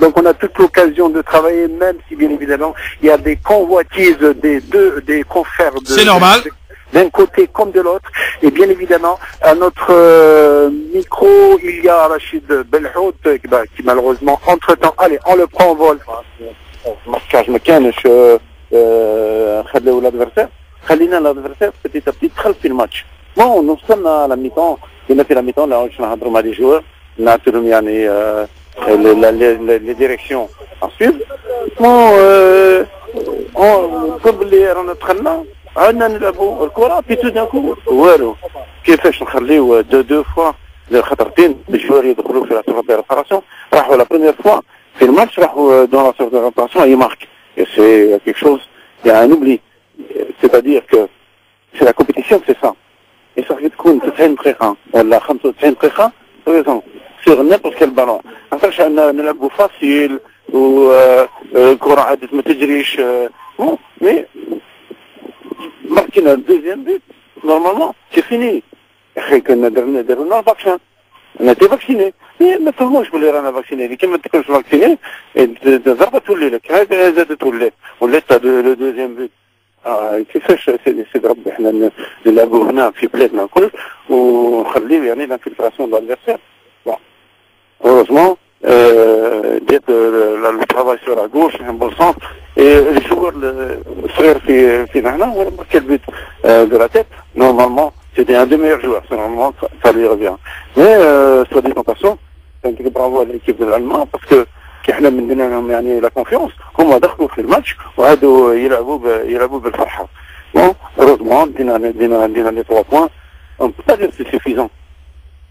Donc on a toute l'occasion de travailler, même si bien évidemment il y a des convoitises des confrères c'est normal. D'un côté comme de l'autre. Et bien évidemment, à notre micro, il y a Rachid Belhout qui malheureusement, entre-temps, allez, on le prend en vol. Marquage مكانش نخليو l'adversaire. خلينا l'adversaire petit à petit تدخل في الماتش. Bon, nous sommes à la mi-temps. كنا في la mi-temps là باش نهضروا مع les joueurs. نعطيهم يعني les directions à suivre. Bon, قبل اللي رانا دخلنا عندنا نلعبوا الكرة في تو دان كو والو كيفاش نخليو دو فوا خطرتين الجوار يدخلوا في لا سورت دو ريباراسيون راحوا لا بروميير فوا في الماتش راحوا دون لا سورت دو ريباراسيون اي مارك سي كيك شوز يا ان اوبلي c'est-à-dire que c'est la compétition c'est ça et ça تكون 90 دقيقة ولا 95 دقيقة sur n'importe quel ballon علاش نلعبوا فاسيل والكرة عادت ما تجريش بون مي marqué le deuxième but, normalement, c'est fini. On a vaccin. On a été vacciné. Mais maintenant, je voulais rien vacciner. Les gens qui sont vaccinés, et de tous les cas, de tous les. On laisse le deuxième but. C'est grave. De la gouvernance, qui plaît, on خليه يعني l'infiltration de l'adversaire. Bon. Heureusement, le travail sur la gauche, dans le bon sens, et les joueurs, le frère finalement, on a marqué le but de la tête. Normalement, c'était un des meilleurs joueurs. Normalement, ça lui revient. Mais, soit dit en passant, c'est un bravo à l'équipe de l'Allemand, parce que احنا مننا لهم يعني لا كونفيونس هما دخلوا في الماتش وهادو يلعبوا بالفرحه. Bon, heureusement, دينا les 3 points. On ne peut pas dire que c'est suffisant.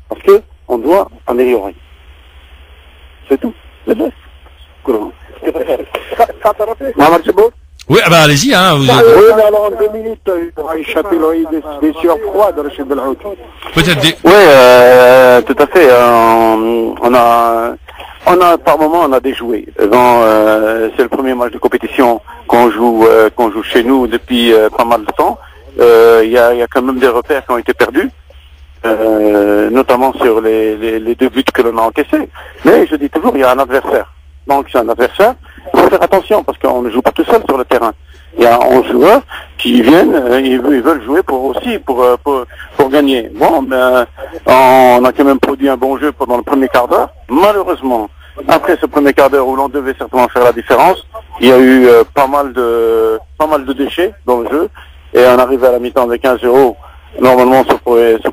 Parce que on doit améliorer. C'est tout. C'est vrai. Mohamed Chabour? Oui, bah allez-y, hein. Oui, mais alors en 2 minutes, il aura échappé des sueurs froides de Rachid Belhout. Peut-être des... Oui, tout à fait. On a par moment on a déjoué. C'est le premier match de compétition qu'on joue chez nous depuis pas mal de temps. Il y a quand même des repères qui ont été perdus. Notamment sur les 2 buts que l'on a encaissés. Mais je dis toujours, il y a un adversaire. Donc c'est un adversaire, il faut faire attention parce qu'on ne joue pas tout seul sur le terrain. Il y a 11 joueurs qui viennent, ils veulent jouer pour gagner. Bon, ben, on a quand même produit un bon jeu pendant le premier quart d'heure. Malheureusement, après ce premier quart d'heure où l'on devait certainement faire la différence, il y a eu pas mal de déchets dans le jeu et on arrive à la mi-temps avec 1-0. Normalement, ça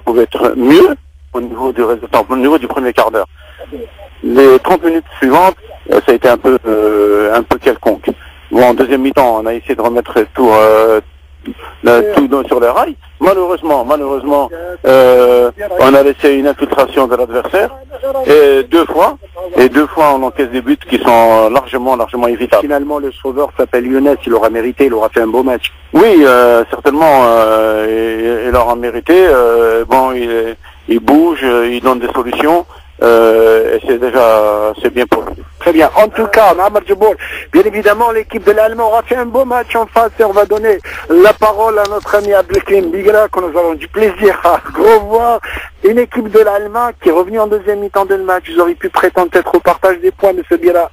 pouvait être mieux au niveau du résultat, au niveau du premier quart d'heure. Les 30 minutes suivantes, ça a été un peu quelconque. Bon, en deuxième mi-temps, on a essayé de remettre tout sur les rails. Malheureusement, on a laissé une infiltration de l'adversaire et deux fois on encaisse des buts qui sont largement évitables. Finalement, le sauveur s'appelle Younes, il aura mérité, il aura fait un beau match. Oui, certainement, il aura mérité. Bon, il bouge, il donne des solutions. Et c'est bien pour lui. Très bien. En tout cas, Mohamed Chabour, bien évidemment, l'équipe de l'Allemand aura fait un beau match en face et on va donner la parole à notre ami Abdelkrim Bigra, que nous avons du plaisir à revoir. Une équipe de l'Allemand qui est revenue en deuxième mi-temps de match. Vous auriez pu prétendre peut-être au partage des points, M. Bigra.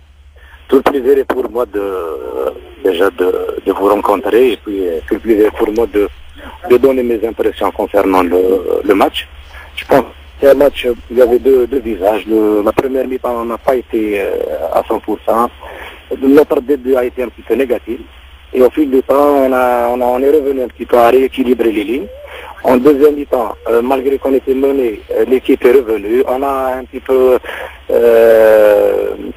Tout le plaisir est pour moi déjà de vous rencontrer et puis tout le plaisir pour moi de donner mes impressions concernant le match. Je pense c'est un match, il y avait deux visages. La première mi-temps, on n'a pas été à 100%. Notre début a été un petit peu négatif. Et au fil du temps, on est revenu un petit peu à rééquilibrer les lignes. En deuxième mi-temps, malgré qu'on était mené, l'équipe est revenue. On a un petit peu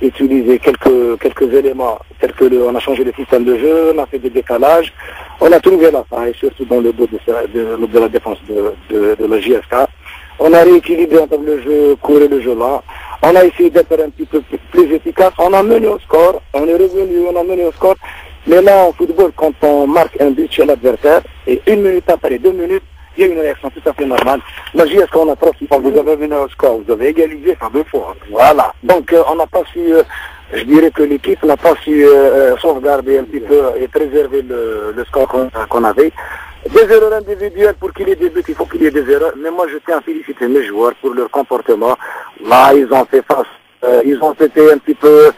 utilisé quelques éléments, tels que on a changé le système de jeu, on a fait des décalages. On a trouvé la faille, surtout dans le dos de la défense de la JSK. On a rééquilibré un peu le jeu court et le jeu là. On a essayé d'être un petit peu plus efficace. On a mené au score. On est revenu, on a mené au score. Mais là, en football, quand on marque un but chez l'adversaire, et 1 minute après, 2 minutes, il y a une réaction tout à fait normale. La JSK, on a trop su. Vous avez mené au score, vous avez égalisé par 2 fois. Voilà. Donc, on n'a pas su, je dirais que l'équipe n'a pas su sauvegarder un petit peu et préserver le score qu'on avait. Des erreurs individuelles, pour qu'il y ait des buts, il faut qu'il y ait des erreurs. Mais moi, je tiens à féliciter mes joueurs pour leur comportement. Là, ils ont fait face Ils ont été un petit peu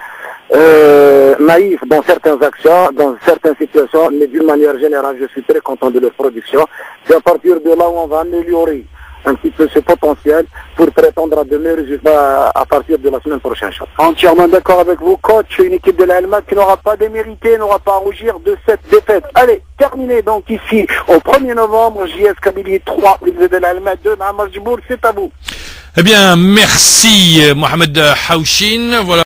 naïfs dans certaines actions, dans certaines situations, mais d'une manière générale, je suis très content de leur production. C'est à partir de là où on va améliorer un petit peu ce potentiel pour prétendre à de meilleurs résultats à partir de la semaine prochaine. Entièrement d'accord avec vous, coach. Une équipe de l'Alma qui n'aura pas démérité, n'aura pas à rougir de cette défaite. Allez, terminé donc ici au 1er novembre, JS Kabylie 3, de l'Alma 2, Mahamar Djiboul, c'est à vous. Eh bien, merci Mohamed Haouchine. Voilà.